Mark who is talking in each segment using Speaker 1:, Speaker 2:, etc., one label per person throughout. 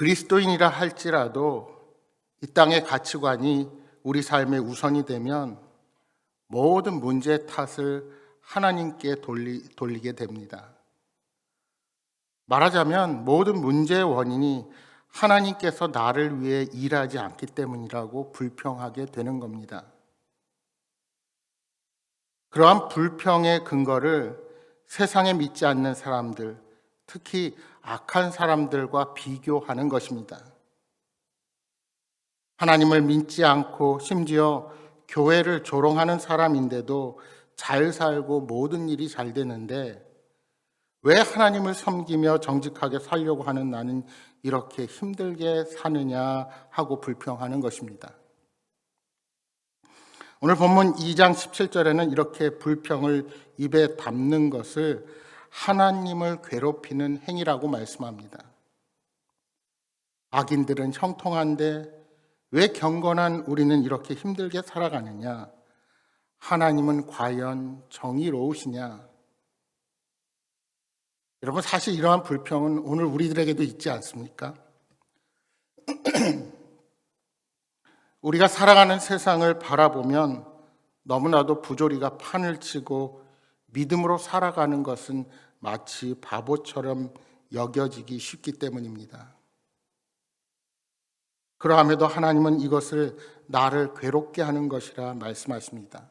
Speaker 1: 그리스도인이라 할지라도 이 땅의 가치관이 우리 삶의 우선이 되면 모든 문제의 탓을 하나님께 돌리게 됩니다. 말하자면 모든 문제의 원인이 하나님께서 나를 위해 일하지 않기 때문이라고 불평하게 되는 겁니다. 그러한 불평의 근거를 세상에 믿지 않는 사람들, 특히 악한 사람들과 비교하는 것입니다. 하나님을 믿지 않고 심지어 교회를 조롱하는 사람인데도 잘 살고 모든 일이 잘 되는데 왜 하나님을 섬기며 정직하게 살려고 하는 나는 이렇게 힘들게 사느냐 하고 불평하는 것입니다. 오늘 본문 2장 17절에는 이렇게 불평을 입에 담는 것을 하나님을 괴롭히는 행위라고 말씀합니다. 악인들은 형통한데 왜 경건한 우리는 이렇게 힘들게 살아가느냐? 하나님은 과연 정의로우시냐? 여러분, 사실 이러한 불평은 오늘 우리들에게도 있지 않습니까? 우리가 살아가는 세상을 바라보면 너무나도 부조리가 판을 치고 믿음으로 살아가는 것은 마치 바보처럼 여겨지기 쉽기 때문입니다. 그러함에도 하나님은 이것을 나를 괴롭게 하는 것이라 말씀하십니다.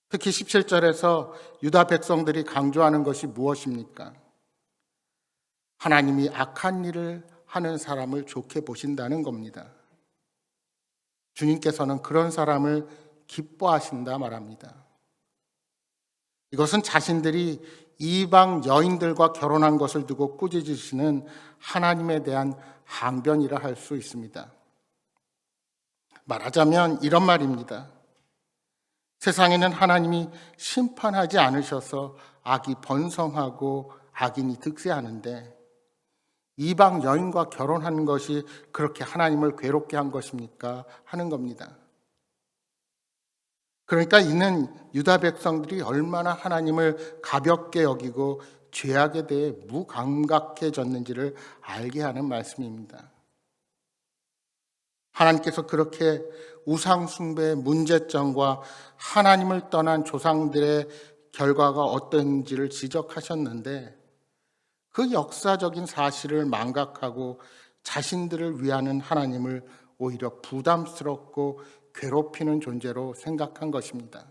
Speaker 1: 특히 17절에서 유다 백성들이 강조하는 것이 무엇입니까? 하나님이 악한 일을 하는 사람을 좋게 보신다는 겁니다. 주님께서는 그런 사람을 기뻐하신다 말합니다. 이것은 자신들이 이방 여인들과 결혼한 것을 두고 꾸짖으시는 하나님에 대한 항변이라 할 수 있습니다. 말하자면 이런 말입니다. 세상에는 하나님이 심판하지 않으셔서 악이 번성하고 악인이 득세하는데 이방 여인과 결혼하는 것이 그렇게 하나님을 괴롭게 한 것입니까? 하는 겁니다. 그러니까 이는 유다 백성들이 얼마나 하나님을 가볍게 여기고 죄악에 대해 무감각해졌는지를 알게 하는 말씀입니다. 하나님께서 그렇게 우상숭배의 문제점과 하나님을 떠난 조상들의 결과가 어떤지를 지적하셨는데 그 역사적인 사실을 망각하고 자신들을 위하는 하나님을 오히려 부담스럽고 괴롭히는 존재로 생각한 것입니다.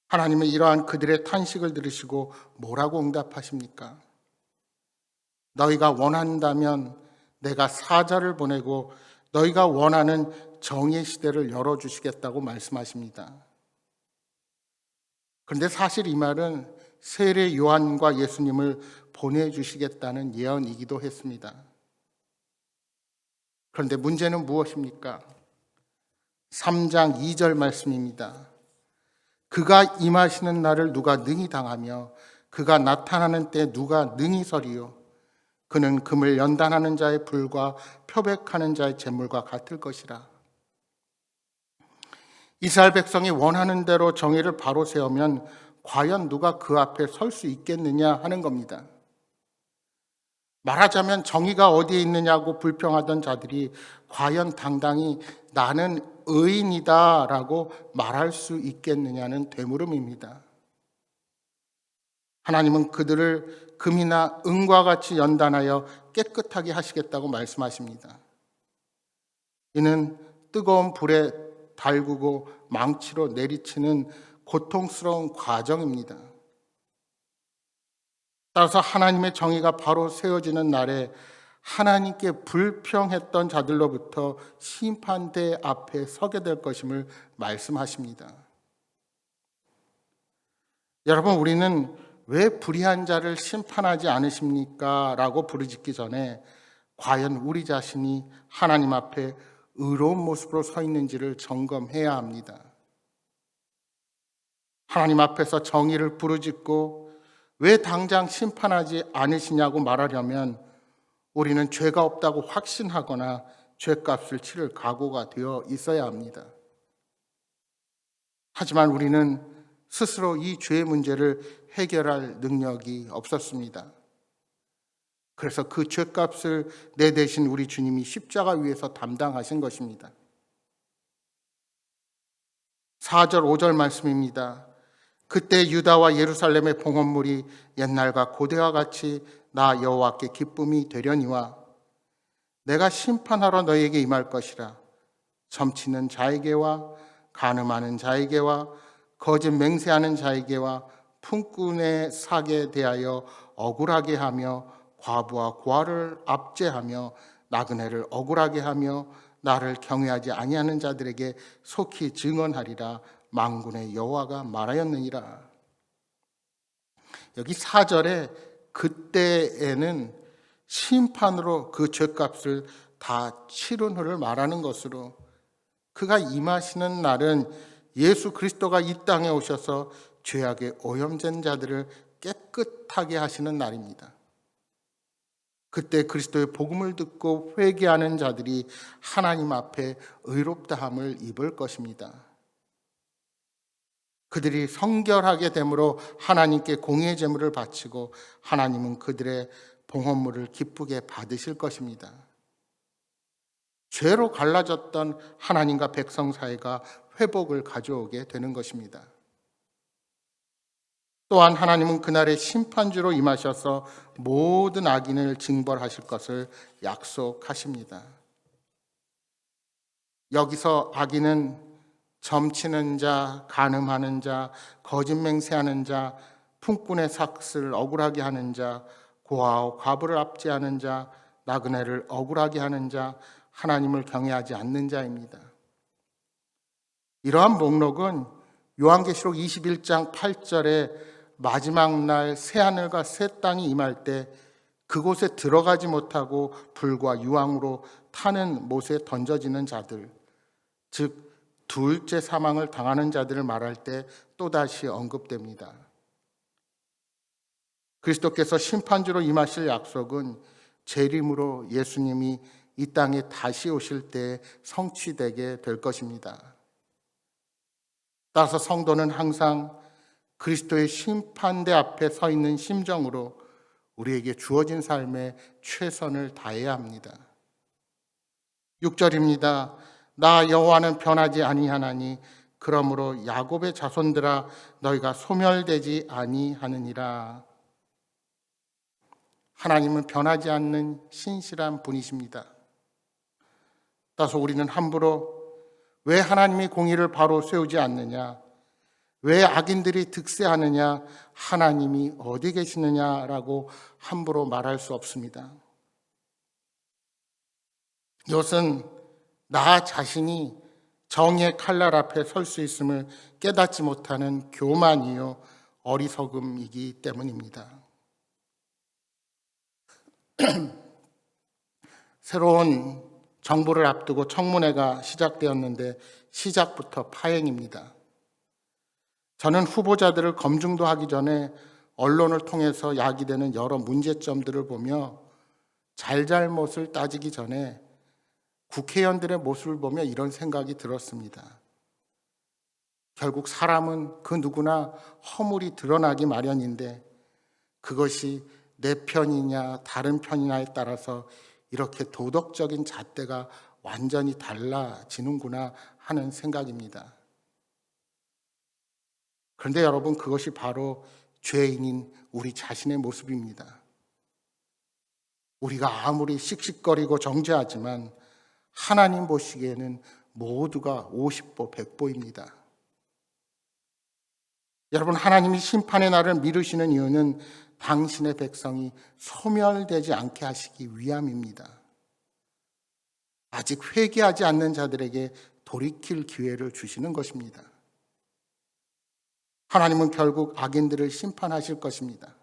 Speaker 1: 하나님은 이러한 그들의 탄식을 들으시고 뭐라고 응답하십니까? 너희가 원한다면 내가 사자를 보내고 너희가 원하는 정의의 시대를 열어주시겠다고 말씀하십니다. 그런데 사실 이 말은 세례 요한과 예수님을 보내주시겠다는 예언이기도 했습니다. 그런데 문제는 무엇입니까? 3장 2절 말씀입니다. 그가 임하시는 날을 누가 능히 당하며 그가 나타나는 때 누가 능히 서리요? 그는 금을 연단하는 자의 불과 표백하는 자의 재물과 같을 것이라. 이스라엘 백성이 원하는 대로 정의를 바로 세우면 과연 누가 그 앞에 설 수 있겠느냐 하는 겁니다. 말하자면 정의가 어디에 있느냐고 불평하던 자들이 과연 당당히 나는 의인이다 라고 말할 수 있겠느냐는 되물음입니다. 하나님은 그들을 금이나 은과 같이 연단하여 깨끗하게 하시겠다고 말씀하십니다. 이는 뜨거운 불에 달구고 망치로 내리치는 고통스러운 과정입니다. 따라서 하나님의 정의가 바로 세워지는 날에 하나님께 불평했던 자들로부터 심판대 앞에 서게 될 것임을 말씀하십니다. 여러분, 우리는 왜 불의한 자를 심판하지 않으십니까? 라고 부르짖기 전에 과연 우리 자신이 하나님 앞에 의로운 모습으로 서 있는지를 점검해야 합니다. 하나님 앞에서 정의를 부르짖고 왜 당장 심판하지 않으시냐고 말하려면 우리는 죄가 없다고 확신하거나 죄값을 치를 각오가 되어 있어야 합니다. 하지만 우리는 스스로 이 죄의 문제를 해결할 능력이 없었습니다. 그래서 그 죄값을 내 대신 우리 주님이 십자가 위에서 담당하신 것입니다. 4절 5절 말씀입니다. 그때 유다와 예루살렘의 봉헌물이 옛날과 고대와 같이 나 여호와께 기쁨이 되려니와 내가 심판하러 너에게 임할 것이라. 점치는 자에게와 간음하는 자에게와 거짓 맹세하는 자에게와 품꾼의 사기에 대하여 억울하게 하며 과부와 고아를 압제하며 나그네를 억울하게 하며 나를 경외하지 아니하는 자들에게 속히 증언하리라. 만군의 여호와가 말하였느니라. 여기 4절에 그때에는 심판으로 그 죄값을 다 치른 후를 말하는 것으로, 그가 임하시는 날은 예수 그리스도가 이 땅에 오셔서 죄악에 오염된 자들을 깨끗하게 하시는 날입니다. 그때 그리스도의 복음을 듣고 회개하는 자들이 하나님 앞에 의롭다함을 입을 것입니다. 그들이 성결하게 됨으로 하나님께 공의 제물을 바치고 하나님은 그들의 봉헌물을 기쁘게 받으실 것입니다. 죄로 갈라졌던 하나님과 백성 사이가 회복을 가져오게 되는 것입니다. 또한 하나님은 그날의 심판주로 임하셔서 모든 악인을 징벌하실 것을 약속하십니다. 여기서 악인은 점치는 자, 간음하는 자, 거짓 맹세하는 자, 품꾼의 삭슬을 억울하게 하는 자, 고아와 과부를 압제하는 자, 나그네를 억울하게 하는 자, 하나님을 경외하지 않는 자입니다. 이러한 목록은 요한계시록 21장 8절에 마지막 날 새하늘과 새 땅이 임할 때 그곳에 들어가지 못하고 불과 유황으로 타는 못에 던져지는 자들, 즉 둘째 사망을 당하는 자들을 말할 때 또다시 언급됩니다. 그리스도께서 심판주로 임하실 약속은 재림으로 예수님이 이 땅에 다시 오실 때 성취되게 될 것입니다. 따라서 성도는 항상 그리스도의 심판대 앞에 서 있는 심정으로 우리에게 주어진 삶에 최선을 다해야 합니다. 6절입니다. 나 여호와는 변하지 아니하나니 그러므로 야곱의 자손들아 너희가 소멸되지 아니하느니라. 하나님은 변하지 않는 신실한 분이십니다. 따라서 우리는 함부로 왜 하나님이 공의를 바로 세우지 않느냐, 왜 악인들이 득세하느냐, 하나님이 어디 계시느냐라고 함부로 말할 수 없습니다. 이것은 나 자신이 정의의 칼날 앞에 설 수 있음을 깨닫지 못하는 교만이요 어리석음이기 때문입니다. 새로운 정부를 앞두고 청문회가 시작되었는데 시작부터 파행입니다. 저는 후보자들을 검증도 하기 전에 언론을 통해서 야기되는 여러 문제점들을 보며 잘잘못을 따지기 전에 국회의원들의 모습을 보며 이런 생각이 들었습니다. 결국 사람은 그 누구나 허물이 드러나기 마련인데 그것이 내 편이냐 다른 편이냐에 따라서 이렇게 도덕적인 잣대가 완전히 달라지는구나 하는 생각입니다. 그런데 여러분, 그것이 바로 죄인인 우리 자신의 모습입니다. 우리가 아무리 씩씩거리고 정죄하지만 하나님 보시기에는 모두가 50보 100보입니다. 여러분, 하나님이 심판의 날을 미루시는 이유는 당신의 백성이 소멸되지 않게 하시기 위함입니다. 아직 회개하지 않는 자들에게 돌이킬 기회를 주시는 것입니다. 하나님은 결국 악인들을 심판하실 것입니다.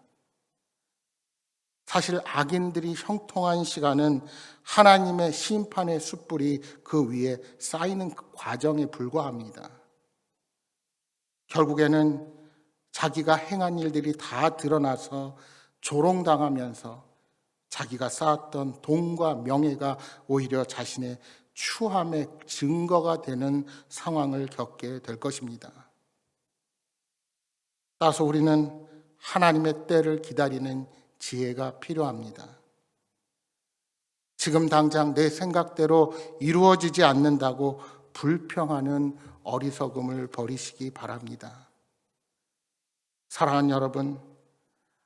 Speaker 1: 사실 악인들이 형통한 시간은 하나님의 심판의 숯불이 그 위에 쌓이는 과정에 불과합니다. 결국에는 자기가 행한 일들이 다 드러나서 조롱당하면서 자기가 쌓았던 돈과 명예가 오히려 자신의 추함의 증거가 되는 상황을 겪게 될 것입니다. 따라서 우리는 하나님의 때를 기다리는 지혜가 필요합니다. 지금 당장 내 생각대로 이루어지지 않는다고 불평하는 어리석음을 버리시기 바랍니다. 사랑하는 여러분,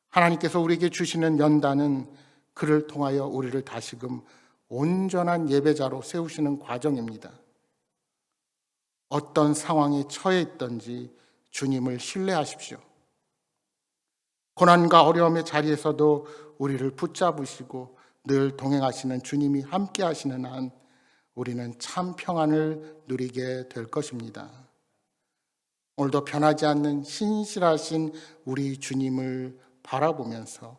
Speaker 1: 하나님께서 우리에게 주시는 연단은 그를 통하여 우리를 다시금 온전한 예배자로 세우시는 과정입니다. 어떤 상황에 처해 있든지 주님을 신뢰하십시오. 고난과 어려움의 자리에서도 우리를 붙잡으시고 늘 동행하시는 주님이 함께 하시는 한 우리는 참 평안을 누리게 될 것입니다. 오늘도 변하지 않는 신실하신 우리 주님을 바라보면서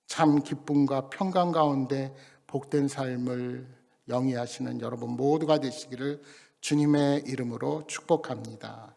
Speaker 1: 참 기쁨과 평강 가운데 복된 삶을 영위하시는 여러분 모두가 되시기를 주님의 이름으로 축복합니다.